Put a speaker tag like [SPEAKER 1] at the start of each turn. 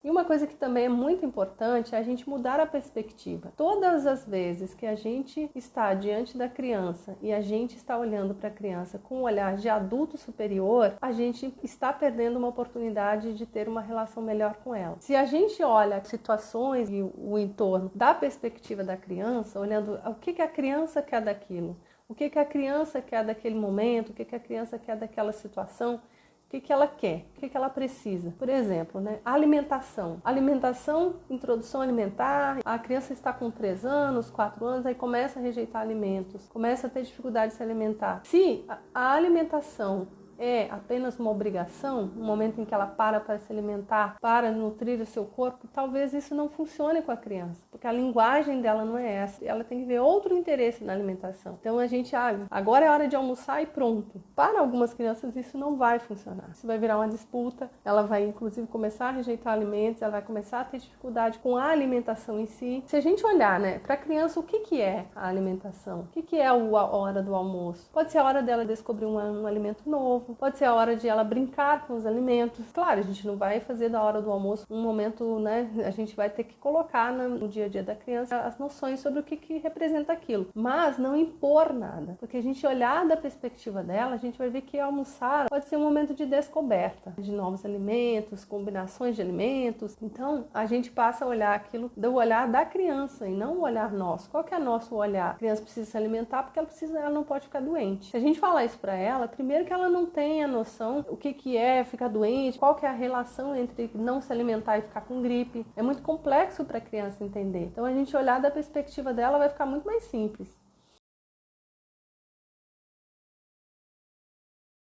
[SPEAKER 1] E uma coisa que também é muito importante é a gente mudar a perspectiva. Todas as vezes que a gente está diante da criança e a gente está olhando para a criança com um olhar de adulto superior, a gente está perdendo uma oportunidade de ter uma relação melhor com ela. Se a gente olha situações e o entorno da perspectiva da criança, olhando o que a criança quer daquilo, o que a criança quer daquele momento, o que a criança quer daquela situação, o que ela quer, o que ela precisa. Por exemplo, a alimentação. Alimentação, introdução alimentar, a criança está com 3 anos, 4 anos, aí começa a rejeitar alimentos, começa a ter dificuldade de se alimentar. Se a alimentação é apenas uma obrigação, um momento em que ela para se alimentar, para nutrir o seu corpo, talvez isso não funcione com a criança, porque a linguagem dela não é essa, ela tem que ver outro interesse na alimentação. Então a gente, agora é hora de almoçar e pronto. Para algumas crianças isso não vai funcionar, isso vai virar uma disputa, ela vai inclusive começar a rejeitar alimentos, ela vai começar a ter dificuldade com a alimentação em si. Se a gente olhar, para a criança, o que é a alimentação? O que é a hora do almoço? Pode ser a hora dela descobrir um alimento novo, pode ser a hora de ela brincar com os alimentos. Claro, a gente não vai fazer da hora do almoço um momento, a gente vai ter que colocar no dia a dia da criança as noções sobre o que representa aquilo. Mas não impor nada, porque a gente olhar da perspectiva dela, a gente vai ver que almoçar pode ser um momento de descoberta de novos alimentos, combinações de alimentos. Então, a gente passa a olhar aquilo do olhar da criança e não o olhar nosso. Qual que é o nosso olhar? A criança precisa se alimentar porque ela não pode ficar doente. Se a gente falar isso para ela, primeiro que ela não tem a noção o que é ficar doente, qual que é a relação entre não se alimentar e ficar com gripe. É muito complexo para a criança entender. Então a gente olhar da perspectiva dela vai ficar muito mais simples.